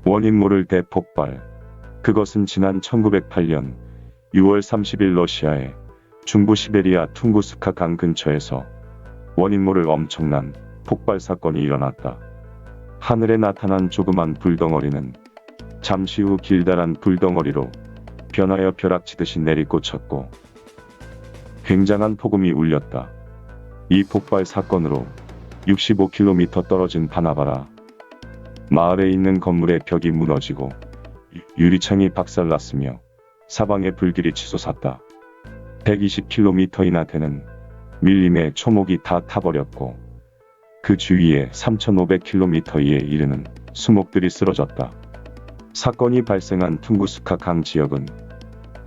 원인 모를 대폭발. 그것은 지난 1908년 6월 30일 러시아의 중부 시베리아 퉁구스카 강 근처에서 원인 모를 엄청난 폭발 사건이 일어났다. 하늘에 나타난 조그만 불덩어리는 잠시 후 길다란 불덩어리로 변하여 벼락치듯이 내리꽂혔고 굉장한 폭음이 울렸다. 이 폭발 사건으로 65km 떨어진 바나바라 마을에 있는 건물의 벽이 무너지고 유리창이 박살났으며 사방에 불길이 치솟았다. 120km이나 되는 밀림의 초목이 다 타버렸고 그 주위에 3500km에 이르는 수목들이 쓰러졌다. 사건이 발생한 퉁구스카 강 지역은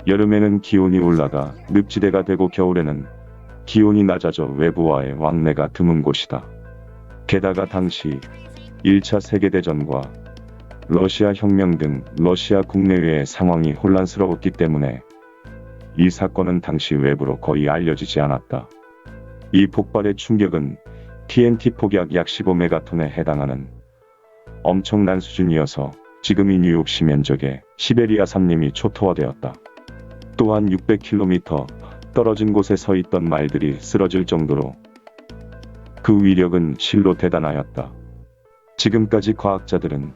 여름에는 기온이 올라가 늪지대가 되고 겨울에는 기온이 낮아져 외부와의 왕래가 드문 곳이다. 게다가 당시 1차 세계대전과 러시아 혁명 등 러시아 국내외의 상황이 혼란스러웠기 때문에 이 사건은 당시 외부로 거의 알려지지 않았다. 이 폭발의 충격은 TNT 폭약 약 15메가톤에 해당하는 엄청난 수준이어서 지금 이 뉴욕시 면적의 시베리아 산림이 초토화되었다. 또한 600km 떨어진 곳에 서 있던 말들이 쓰러질 정도로 그 위력은 실로 대단하였다. 지금까지 과학자들은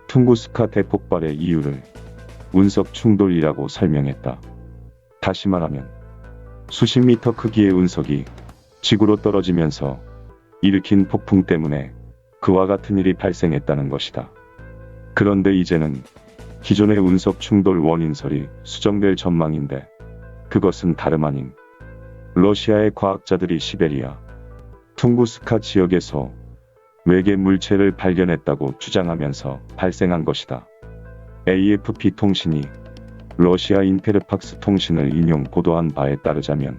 퉁구스카 대폭발의 이유를 운석 충돌이라고 설명했다. 다시 말하면 수십 미터 크기의 운석이 지구로 떨어지면서 일으킨 폭풍 때문에 그와 같은 일이 발생했다는 것이다. 그런데 이제는 기존의 운석 충돌 원인설이 수정될 전망인데 그것은 다름 아닌 러시아의 과학자들이 시베리아 퉁구스카 지역에서 외계 물체를 발견했다고 주장하면서 발생한 것이다. AFP 통신이 러시아 인테르팍스 통신을 인용 보도한 바에 따르자면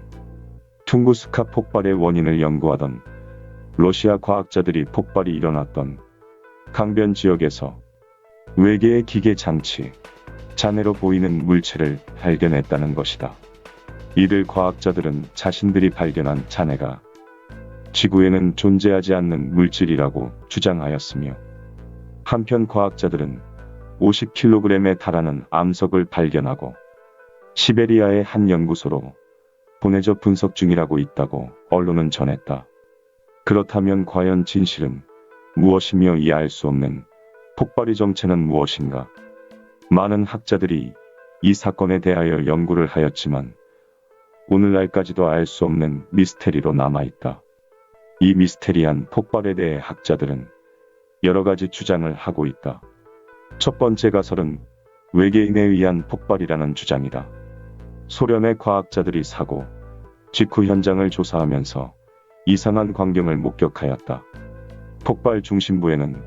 퉁구스카 폭발의 원인을 연구하던 러시아 과학자들이 폭발이 일어났던 강변 지역에서 외계의 기계 장치, 잔해로 보이는 물체를 발견했다는 것이다. 이들 과학자들은 자신들이 발견한 잔해가 지구에는 존재하지 않는 물질이라고 주장하였으며 한편 과학자들은 50kg에 달하는 암석을 발견하고 시베리아의 한 연구소로 보내져 분석 중이라고 있다고 언론은 전했다. 그렇다면 과연 진실은 무엇이며 이해할 수 없는 폭발의 정체는 무엇인가? 많은 학자들이 이 사건에 대하여 연구를 하였지만 오늘날까지도 알 수 없는 미스테리로 남아있다. 이 미스테리한 폭발에 대해 학자들은 여러 가지 주장을 하고 있다. 첫 번째 가설은 외계인에 의한 폭발이라는 주장이다. 소련의 과학자들이 사고 직후 현장을 조사하면서 이상한 광경을 목격하였다. 폭발 중심부에는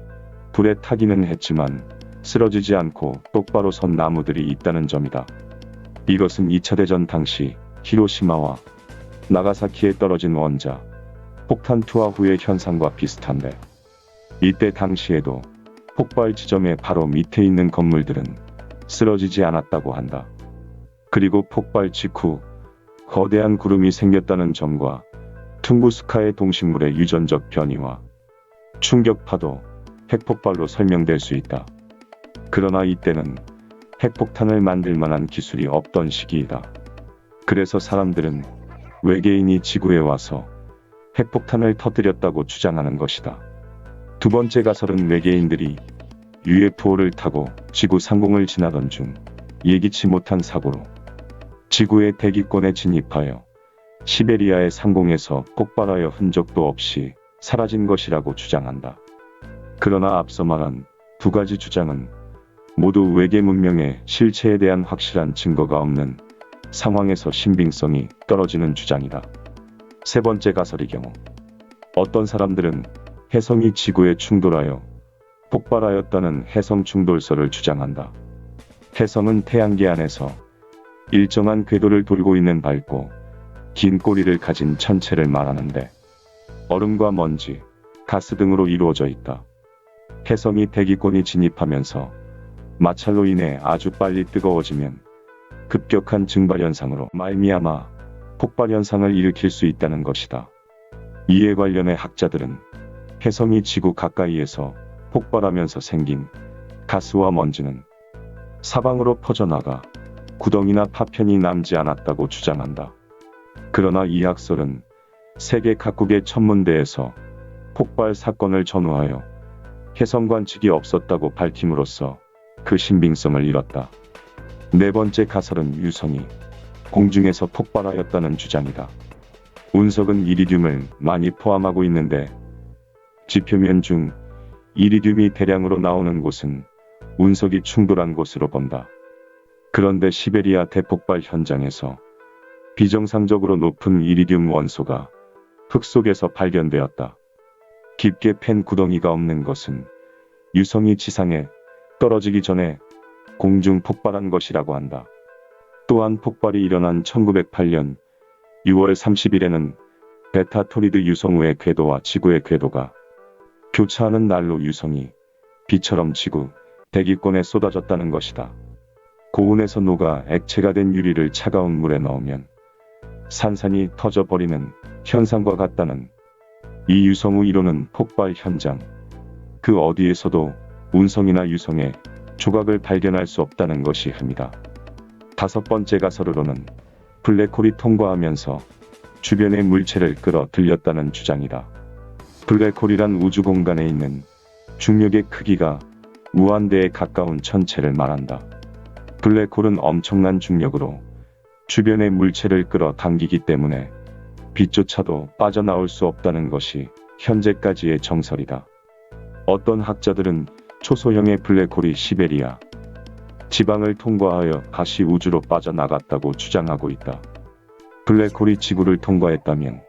불에 타기는 했지만 쓰러지지 않고 똑바로 선 나무들이 있다는 점이다. 이것은 2차 대전 당시 히로시마와 나가사키에 떨어진 원자 폭탄 투하 후의 현상과 비슷한데 이때 당시에도 폭발 지점의 바로 밑에 있는 건물들은 쓰러지지 않았다고 한다. 그리고 폭발 직후 거대한 구름이 생겼다는 점과 퉁구스카의 동식물의 유전적 변이와 충격파도 핵폭발로 설명될 수 있다. 그러나 이때는 핵폭탄을 만들 만한 기술이 없던 시기이다. 그래서 사람들은 외계인이 지구에 와서 핵폭탄을 터뜨렸다고 주장하는 것이다. 두 번째 가설은 외계인들이 UFO를 타고 지구 상공을 지나던 중 예기치 못한 사고로 지구의 대기권에 진입하여 시베리아의 상공에서 폭발하여 흔적도 없이 사라진 것이라고 주장한다. 그러나 앞서 말한 두 가지 주장은 모두 외계 문명의 실체에 대한 확실한 증거가 없는 상황에서 신빙성이 떨어지는 주장이다. 세 번째 가설의 경우 어떤 사람들은 혜성이 지구에 충돌하여 폭발하였다는 혜성 충돌설을 주장한다. 혜성은 태양계 안에서 일정한 궤도를 돌고 있는 밝고 긴 꼬리를 가진 천체를 말하는데 얼음과 먼지, 가스 등으로 이루어져 있다. 혜성이 대기권이 진입하면서 마찰로 인해 아주 빨리 뜨거워지면 급격한 증발 현상으로 말미암아 폭발 현상을 일으킬 수 있다는 것이다. 이에 관련해 학자들은 혜성이 지구 가까이에서 폭발하면서 생긴 가스와 먼지는 사방으로 퍼져나가 구덩이나 파편이 남지 않았다고 주장한다. 그러나 이 학설은 세계 각국의 천문대에서 폭발 사건을 전후하여 혜성관측이 없었다고 밝힘으로써 그 신빙성을 잃었다. 네 번째 가설은 유성이 공중에서 폭발하였다는 주장이다. 운석은 이리듐을 많이 포함하고 있는데 지표면 중 이리듐이 대량으로 나오는 곳은 운석이 충돌한 곳으로 본다. 그런데 시베리아 대폭발 현장에서 비정상적으로 높은 이리듐 원소가 흙 속에서 발견되었다. 깊게 팬 구덩이가 없는 것은 유성이 지상에 떨어지기 전에 공중 폭발한 것이라고 한다. 또한 폭발이 일어난 1908년 6월 30일에는 베타 토리드 유성우의 궤도와 지구의 궤도가 교차하는 날로 유성이 비처럼 지구 대기권에 쏟아졌다는 것이다. 고온에서 녹아 액체가 된 유리를 차가운 물에 넣으면 산산이 터져버리는 현상과 같다는 이 유성우 이론은 폭발 현장 그 어디에서도 운성이나 유성의 조각을 발견할 수 없다는 것이 흠이다. 다섯 번째 가설으로는 블랙홀이 통과하면서 주변의 물체를 끌어들였다는 주장이다. 블랙홀이란 우주 공간에 있는 중력의 크기가 무한대에 가까운 천체를 말한다. 블랙홀은 엄청난 중력으로 주변의 물체를 끌어당기기 때문에 빛조차도 빠져나올 수 없다는 것이 현재까지의 정설이다. 어떤 학자들은 초소형의 블랙홀이 시베리아 지방을 통과하여 다시 우주로 빠져나갔다고 주장하고 있다. 블랙홀이 지구를 통과했다면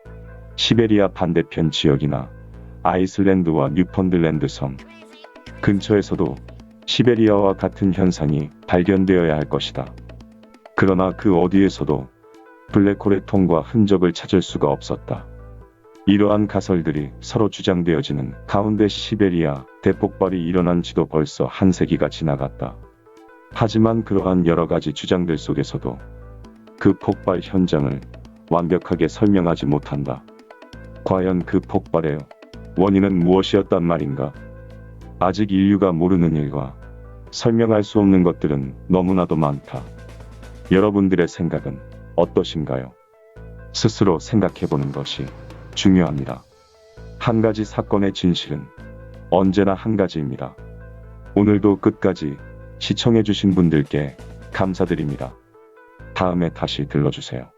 시베리아 반대편 지역이나 아이슬란드와 뉴펀드랜드 섬 근처에서도 시베리아와 같은 현상이 발견되어야 할 것이다. 그러나 그 어디에서도 블랙홀의 통과 흔적을 찾을 수가 없었다. 이러한 가설들이 서로 주장되어지는 가운데 시베리아 대폭발이 일어난 지도 벌써 한 세기가 지나갔다. 하지만 그러한 여러 가지 주장들 속에서도 그 폭발 현장을 완벽하게 설명하지 못한다. 과연 그 폭발의 원인은 무엇이었단 말인가? 아직 인류가 모르는 일과 설명할 수 없는 것들은 너무나도 많다. 여러분들의 생각은 어떠신가요? 스스로 생각해보는 것이 중요합니다. 한 가지 사건의 진실은 언제나 한 가지입니다. 오늘도 끝까지 시청해주신 분들께 감사드립니다. 다음에 다시 들러주세요.